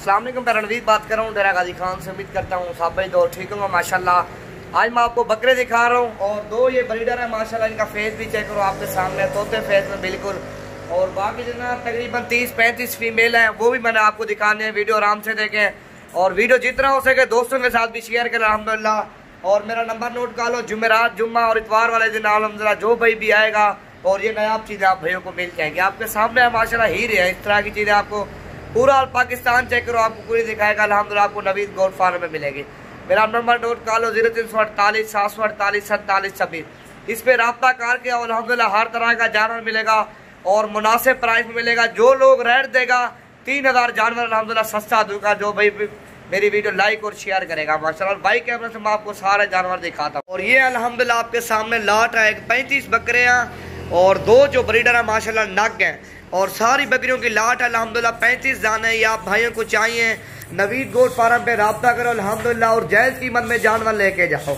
अस्सलाम वालेकुम, मैं रणवीर बात कर रहा हूँ डेरा गाजी खान से। उम्मीद करता हूँ सब भाई दो ठीक होंगे माशाल्लाह। आज मैं आपको बकरे दिखा रहा हूँ और दो ये ब्रीडर है माशाल्लाह। इनका फेस भी चेक करो आपके सामने, तोते फेस में बिल्कुल। और बाकी जितना तकरीबन 30-35 फीमेल हैं वो भी मैंने आपको दिखाने हैं। वीडियो आराम से देखें और वीडियो जितना हो सके दोस्तों के साथ भी शेयर करें अल्हम्दुलिल्लाह। और मेरा नंबर नोट कर लो, जुमेरात, जुम्मा और इतवार वाले दिन अल्हम्दुलिल्लाह जो भाई भी आएगा और ये नायाब चीज़ें आप भाइयों को मिल जाएंगी। आपके सामने है माशाल्लाह हीरे है, इस तरह की चीज़ें आपको पूरा पाकिस्तान चेक करो, आपको पूरी दिखाएगा अल्हम्दुलिल्लाह। आपको नवीद गोल्ड फार्म में मिलेगी। मेरा नंबर नोट कर लो 0348 748 47 26। इस पे रब्ता करके अल्हम्दुलिल्लाह हर तरह का जानवर मिलेगा और मुनासिब प्राइस में मिलेगा। जो लोग रेट देगा 3000 जानवर अल्हम्दुलिल्लाह सस्ता दूंगा, जो भाई मेरी वीडियो लाइक और शेयर करेगा माशाल्लाह। और बाइक कैमरे से मैं आपको सारे जानवर दिखाता हूँ। और ये अल्हम्दुलिल्लाह आपके सामने लाट है, 35 बकरियाँ और दो जो ब्रीडर है माशाल्लाह नग हैं। और सारी बकरियों की लाट अल्हम्दुलिल्लाह 35 दाने। ये आप भाइयों को चाहिए नवीद गोल्ड फार्म पे रब्ता करो अल्हम्दुलिल्लाह और जायज़ कीमत में जानवर लेके जाओ।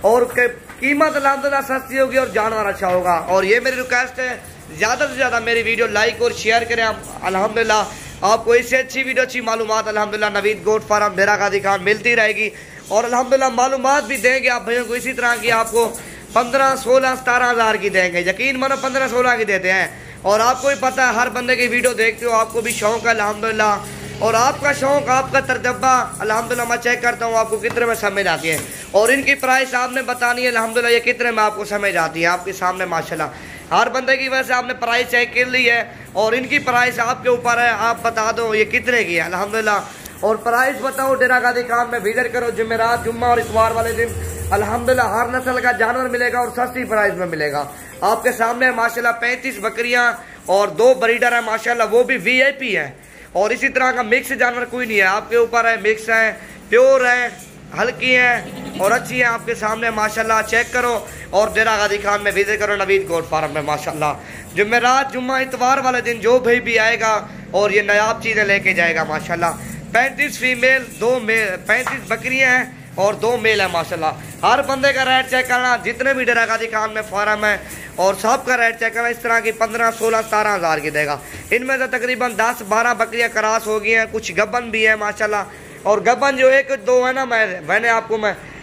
और कीमत अल्हम्दुलिल्लाह सस्ती होगी और जानवर अच्छा होगा। और ये मेरी रिक्वेस्ट है, ज़्यादा से ज़्यादा मेरी वीडियो लाइक और शेयर करें अल्हम्दुलिल्लाह। आपको इससे अच्छी वीडियो, अच्छी मालूमात अल्हम्दुलिल्लाह नवीद गोल्ड फार्म डेरा गाजी खान मिलती रहेगी। और अल्हम्दुलिल्लाह मालूमात भी देंगे आप भाइयों को इसी तरह की। आपको 15, 16, 17 हज़ार की देंगे, यकीन मानो 15, 16 की देते हैं। और आपको भी पता है हर बंदे की वीडियो देखते हो, आपको भी शौक है अल्हम्दुलिल्लाह। और आपका शौक, आपका तजर्बा अल्हम्दुलिल्लाह मैं चेक करता हूँ आपको कितने में समझ आती है। और इनकी प्राइस आपने बतानी है अल्हम्दुलिल्लाह ये कितने में आपको समझ आती है आपके सामने माशाल्लाह। हर बंदे की वजह से आपने प्राइस चेक कर ली है और इनकी प्राइस आपके ऊपर है, आप बता दो ये कितने की है अल्हम्दुलिल्लाह। और प्राइस बताओ डेरा गाजी खान में विजिट करो जुमेरात, जुम्मा और इतवार वाले दिन अल्हम्दुलिल्लाह हर नस्ल का जानवर मिलेगा और सस्ती प्राइस में मिलेगा। आपके सामने माशाल्लाह 35 बकरियां और दो ब्रीडर है माशाल्लाह, वो भी VIP है। और इसी तरह का मिक्स जानवर कोई नहीं है, आपके ऊपर है, मिक्स है, प्योर है, हल्की है और अच्छी है आपके सामने माशाल्लाह। चेक करो और डेरा गाजी खान में विजिट करो नवीद गोल्ड फार्म में माशाल्लाह। जुमेरात, जुम्मा, इतवार वाले दिन जो भाई भी आएगा और ये नायाब चीज़ें लेके जाएगा माशाल्लाह। 35 फीमेल, 2 मेल, 35 बकरियाँ हैं और 2 मेल है माशाल्लाह। हर बंदे का रेट चेक करना, जितने भी डेरा गाजी खान में फार्म है और सब का रेट चेक करना। इस तरह की 15, 16, 17 हज़ार की देगा। इनमें से तकरीबन 10-12 बकरियां क्रॉस हो गई हैं, कुछ गब्बन भी है माशाल्लाह। और गब्बन जो 1-2 है ना, मैंने आपको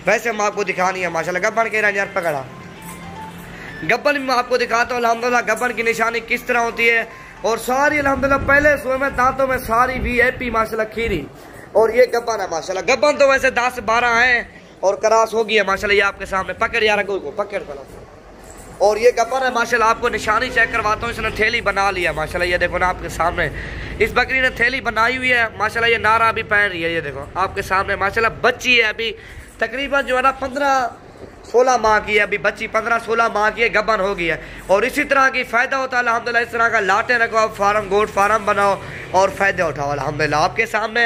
वैसे मैं आपको दिखानी है माशाल्लाह। गब्बन के रंजर पकड़ा, गब्बन भी मैं आपको दिखाता हूँ अल्हम्दुलिल्लाह गब्बन की निशानी किस तरह होती है। और सारी अल्हम्दुलिल्लाह पहले सुबह में दांतों में सारी VIP माशाल्लाह खीरी। और ये गब्बन है माशाल्लाह। गब्बन तो वैसे 10-12 हैं और क्रॉस हो गई है माशाल्लाह। ये आपके सामने पकड़ यार को पकड़ पड़ा। और ये गब्बन है माशाल्लाह, आपको निशानी चेक करवाता हूँ। इसने थैली बना लिया माशाल्लाह, ये देखो ना आपके सामने। इस बकरी ने थैली बनाई हुई है माशाल्लाह। ये नारा भी पहन रही है, ये देखो आपके सामने माशाल्लाह। बच्ची है अभी तकरीबन जो है ना 15-16 माह की है अभी बच्ची, 15-16 माह की है, गब्बन हो गई है। और इसी तरह की फ़ायदा होता है अल्हम्दुलिल्लाह। इस तरह का लाटें रखो आप, फार्म गोल्ड फार्म बनाओ और फ़ायदे उठाओ अल्हम्दुलिल्लाह आपके सामने।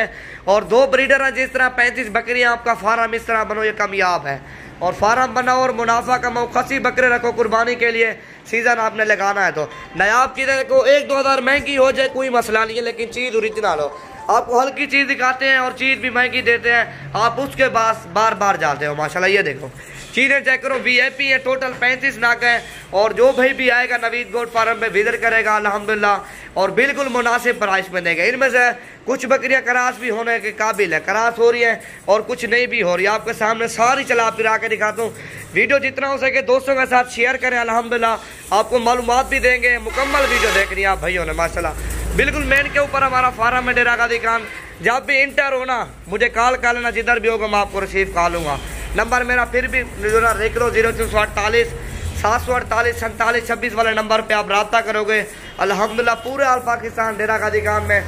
और 2 ब्रीडर हैं, जिस तरह 35 बकरियाँ आपका फार्म इस तरह बनो, ये कामयाब है। और फार्म बनाओ और मुनाफा कमाओ, खसी बकरे रखो कुर्बानी के लिए, सीज़न आपने लगाना है तो। नायाब चीज़ें देखो, 1-2 हज़ार महंगी हो जाए कोई मसला नहीं है, लेकिन चीज़ ओरिजिनल हो। आपको हल्की चीज़ दिखाते हैं और चीज़ भी महंगी देते हैं, आप उसके पास बार बार जाते हो माशाल्लाह। ये देखो चीज़ें चेक करो, VIP है, टोटल 35 नाक है। और जो भाई भी आएगा नवीद गोल्ड फार्म में विजिट करेगा अल्हम्दुलिल्लाह और बिल्कुल मुनासिब प्राइस में देगा। इनमें से कुछ बकरियां क्रॉस भी होने के काबिल है, क्रॉस हो रही है और कुछ नहीं भी हो रही है। आपके सामने सारी चला फिरा के दिखाता हूँ। वीडियो जितना हो सके दोस्तों के साथ शेयर करें अल्हम्दुलिल्लाह। आपको मालूमात भी देंगे, मुकम्मल वीडियो देखनी है आप भाइयों ने माशाल्लाह। बिल्कुल मेन के ऊपर हमारा फार्म है डेरा गाजी खान। जब भी इंटर हो ना मुझे कॉल कर लेना, जिधर भी होगा मैं आपको रिसीव कर लूँगा। नंबर मेरा फिर भी जो ना देख लो 0348 748 47 26 वाले नंबर पे आप रब्ता करोगे अल्हम्दुलिल्लाह। पूरे आल पाकिस्तान डेरा गाजी खान में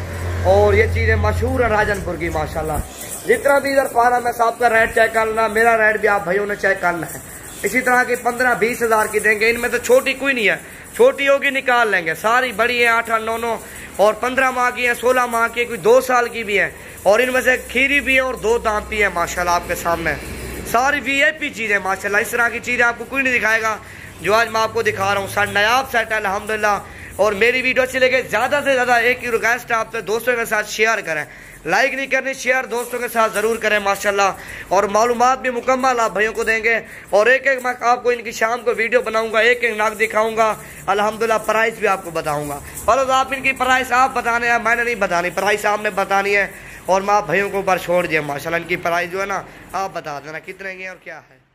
और ये चीज़ें मशहूर है राजनपुर की माशाल्लाह। जितना भी इधर फार्म है सबका रेट चेक करना, मेरा रेट भी आप भाइयों ने चेक करना है। इसी तरह की 15-20 हज़ार की देंगे। इनमें तो छोटी कोई नहीं है, छोटी होगी निकाल लेंगे। सारी बड़ी है, 8-8, 9-9 और 15 माह की है, 16 माह की है, कोई 2 साल की भी है। और इनमें से खीरी भी है और 2 दांत भी है माशाल्लाह आपके सामने। सारी VIP चीज़ें माशाल्लाह। इस तरह की चीज़ें आपको कोई नहीं दिखाएगा जो आज मैं आपको दिखा रहा हूँ। सर नायाब सेट है अल्हम्दुलिल्लाह। और मेरी वीडियो अच्छी लगे ज़्यादा से ज़्यादा एक ही रिक्वेस्ट है आपसे, दोस्तों के साथ शेयर करें। लाइक नहीं करनी, शेयर दोस्तों के साथ ज़रूर करें माशाल्लाह। और मालूमात भी मुकम्मल आप भाइयों को देंगे। और एक मैं आपको इनकी शाम को वीडियो बनाऊंगा, एक नाक दिखाऊंगा अल्हम्दुलिल्लाह। प्राइस भी आपको बताऊंगा। पर आप इनकी प्राइस आप बताने हैं, मैंने नहीं बतानी, प्राइस आपने बतानी है। और मैं आप भाइयों को ऊपर छोड़ दिया माशाल्लाह। इनकी प्राइस जो है ना आप बता देना कितने की और क्या है।